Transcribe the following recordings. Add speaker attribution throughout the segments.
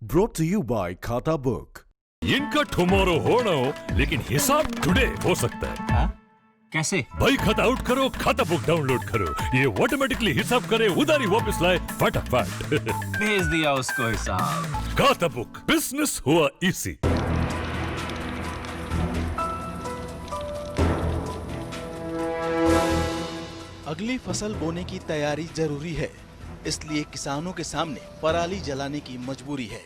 Speaker 1: Brought to you by खाता book.
Speaker 2: इनका tomorrow होना हो लेकिन हिसाब टुडे हो सकता है।
Speaker 3: हा? कैसे?
Speaker 2: भाई खाता आउट करो, खाता बुक डाउनलोड करो, ये ऑटोमेटिकली हिसाब करे, उधारी वापस लाए फटाफट।
Speaker 3: भेज दिया उसको हिसाब।
Speaker 2: खाता बुक, बिजनेस हुआ इजी।
Speaker 4: अगली फसल बोने की तैयारी जरूरी है, इसलिए किसानों के सामने पराली जलाने की मजबूरी है।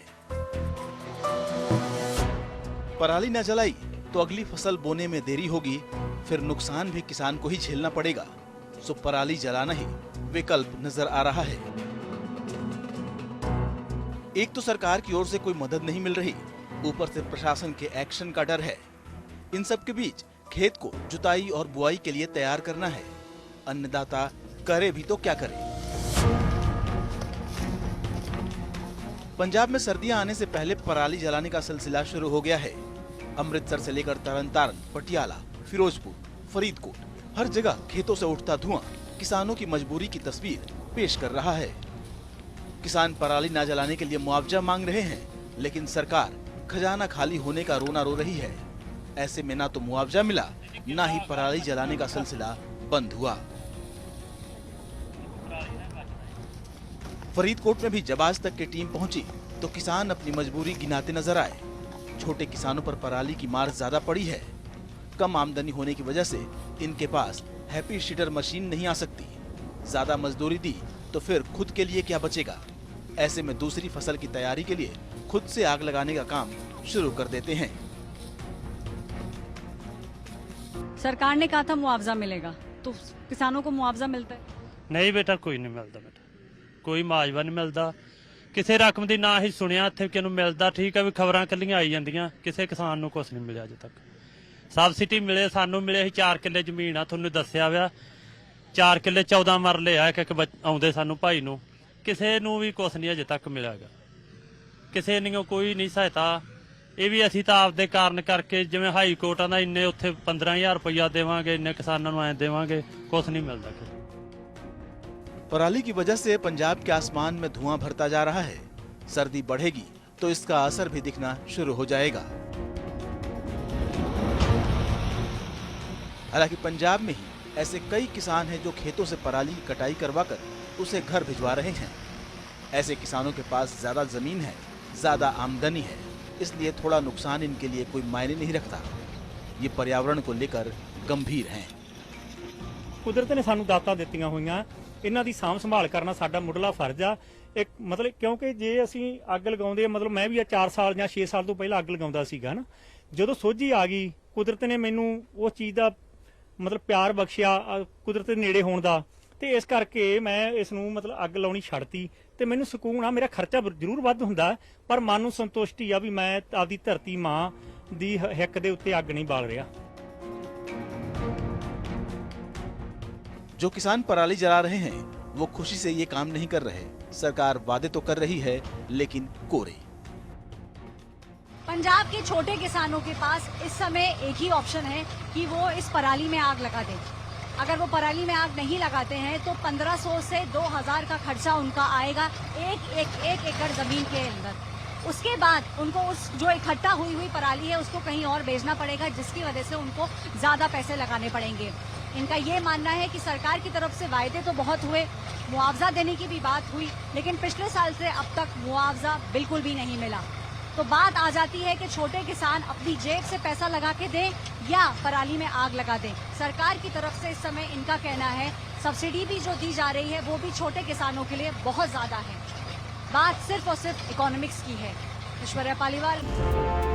Speaker 4: पराली न जलाई तो अगली फसल बोने में देरी होगी, फिर नुकसान भी किसान को ही झेलना पड़ेगा। सो पराली जलाना ही विकल्प नजर आ रहा है। एक तो सरकार की ओर से कोई मदद नहीं मिल रही, ऊपर से प्रशासन के एक्शन का डर है। इन सब के बीच खेत को जुताई और बुआई के लिए तैयार करना है। अन्नदाता करे भी तो क्या करे। पंजाब में सर्दियां आने से पहले पराली जलाने का सिलसिला शुरू हो गया है। अमृतसर से लेकर तरनतारन, पटियाला, फिरोजपुर, फरीदकोट, हर जगह खेतों से उठता धुआं किसानों की मजबूरी की तस्वीर पेश कर रहा है। किसान पराली न जलाने के लिए मुआवजा मांग रहे हैं, लेकिन सरकार खजाना खाली होने का रोना रो रही है। ऐसे में ना तो मुआवजा मिला, ना ही पराली जलाने का सिलसिला बंद हुआ। फरीदकोट में भी जब आज तक की टीम पहुंची तो किसान अपनी मजबूरी गिनाते नजर आए। छोटे किसानों पर पराली की मार ज्यादा पड़ी है। कम आमदनी होने की वजह से इनके पास हैप्पी सीडर मशीन नहीं आ सकती। ज्यादा मजदूरी दी तो फिर खुद के लिए क्या बचेगा। ऐसे में दूसरी फसल की तैयारी के लिए खुद से आग लगाने का काम शुरू कर देते हैं।
Speaker 5: सरकार ने कहा था मुआवजा मिलेगा, तो किसानों को मुआवजा मिलता है?
Speaker 6: नहीं बेटा, कोई नहीं मिलता बेटा, कोई मुआवजा नहीं मिलता। ਕਿਸੇ ਰਕਮ ਦੀ ਨਾ ਹੀ ਸੁਣਿਆ ਇੱਥੇ ਕਿ ਇਹਨੂੰ ਮਿਲਦਾ। ਠੀਕ ਹੈ ਵੀ ਖਬਰਾਂ ਕੱਲੀਆਂ ਆਈ ਜਾਂਦੀਆਂ, ਕਿਸੇ ਕਿਸਾਨ ਨੂੰ ਕੁਝ ਨਹੀਂ ਮਿਲਿਆ ਅਜੇ ਤੱਕ। ਸਬਸਿਡੀ ਮਿਲੇ, ਸਾਨੂੰ ਮਿਲੇ ਸੀ 4 ਕਿੱਲੇ ਜ਼ਮੀਨ ਆ, ਤੁਹਾਨੂੰ ਦੱਸਿਆ ਵਾ 4 ਕਿੱਲੇ 14 ਮਰਲੇ ਆ, ਇੱਕ ਆਉਂਦੇ ਸਾਨੂੰ ਭਾਈ ਨੂੰ। ਕਿਸੇ ਨੂੰ ਵੀ ਕੁਝ ਨਹੀਂ ਅਜੇ ਤੱਕ ਮਿਲਿਆਗਾ, ਕਿਸੇ ਨੇ ਕੋਈ ਨਹੀਂ ਸਹਾਇਤਾ। ਇਹ ਵੀ ਅਸੀਂ ਤਾਂ ਆਪਦੇ ਕਾਰਨ ਕਰਕੇ, ਜਿਵੇਂ ਹਾਈ ਕੋਰਟਾਂ ਦਾ ਇੰਨੇ ਉੱਥੇ 15,000 ਰੁਪਇਆ ਦੇਵਾਂਗੇ, ਇੰਨੇ ਕਿਸਾਨਾਂ ਨੂੰ ਐਂ ਦੇਵਾਂਗੇ, ਕੁਝ ਨਹੀਂ ਮਿਲਦਾ।
Speaker 4: पराली की वजह से पंजाब के आसमान में धुआं भरता जा रहा है। सर्दी बढ़ेगी तो इसका असर भी दिखना शुरू हो जाएगा। हालांकि पंजाब में ही ऐसे कई किसान हैं जो खेतों से पराली की कटाई करवाकर उसे घर भिजवा रहे हैं। ऐसे किसानों के पास ज्यादा जमीन है, ज्यादा आमदनी है, इसलिए थोड़ा नुकसान इनके लिए कोई मायने नहीं रखता। ये पर्यावरण को लेकर गंभीर हैं।
Speaker 7: कुदरत ने सानू दातां दित्तियां होईयां, ਇਹਨਾਂ ਦੀ ਸਾਂਭ ਸੰਭਾਲ ਕਰਨਾ ਸਾਡਾ ਮੁੱਢਲਾ ਫਰਜ਼ ਆ। ਇੱਕ ਮਤਲਬ ਕਿਉਂਕਿ ਜੇ ਅਸੀਂ ਅੱਗ ਲਗਾਉਂਦੇ, ਮਤਲਬ ਮੈਂ ਵੀ 4 ਸਾਲ ਜਾਂ 6 ਸਾਲ ਤੋਂ ਪਹਿਲਾਂ ਅੱਗ ਲਗਾਉਂਦਾ ਸੀਗਾ ਨਾ, ਜਦੋਂ ਸੋਝੀ ਆ ਗਈ ਕੁਦਰਤ ਨੇ ਮੈਨੂੰ ਉਸ ਚੀਜ਼ ਦਾ ਮਤਲਬ ਪਿਆਰ ਬਖਸ਼ਿਆ, ਕੁਦਰਤ ਦੇ ਨੇੜੇ ਹੋਣ ਦਾ, ਤੇ ਇਸ ਕਰਕੇ ਮੈਂ ਇਸ ਨੂੰ ਮਤਲਬ ਅੱਗ ਲਾਉਣੀ ਛੱਡਤੀ। ਤੇ ਮੈਨੂੰ ਸਕੂਨ ਆ, ਮੇਰਾ ਖਰਚਾ ਜ਼ਰੂਰ ਵੱਧ ਹੁੰਦਾ ਪਰ ਮਨ ਨੂੰ ਸੰਤੁਸ਼ਟੀ ਆ ਵੀ ਮੈਂ ਆਪਦੀ ਧਰਤੀ ਮਾਂ ਦੀ ਹਿੱਕ ਦੇ ਉੱਤੇ ਅੱਗ ਨਹੀਂ ਬਾਲ ਰਿਹਾ।
Speaker 4: जो किसान पराली जला रहे हैं वो खुशी से ये काम नहीं कर रहे। सरकार वादे तो कर रही है लेकिन कोरे।
Speaker 5: पंजाब के छोटे किसानों के पास इस समय एक ही ऑप्शन है कि वो इस पराली में आग लगा दें। अगर वो पराली में आग नहीं लगाते हैं तो 1500 से 2000 का खर्चा उनका आएगा एक एकड़ जमीन के अंदर। उसके बाद उनको उस जो इकट्ठा हुई पराली है उसको कहीं और बेचना पड़ेगा, जिसकी वजह से उनको ज्यादा पैसे लगाने पड़ेंगे। इनका ये मानना है कि सरकार की तरफ से वायदे तो बहुत हुए, मुआवजा देने की भी बात हुई, लेकिन पिछले साल से अब तक मुआवजा बिल्कुल भी नहीं मिला। तो बात आ जाती है कि छोटे किसान अपनी जेब से पैसा लगा के दें या पराली में आग लगा दें। सरकार की तरफ से इस समय इनका कहना है सब्सिडी भी जो दी जा रही है वो भी छोटे किसानों के लिए बहुत ज्यादा है। बात सिर्फ और सिर्फ इकोनॉमिक्स की है। ऐश्वर्या पालीवाल।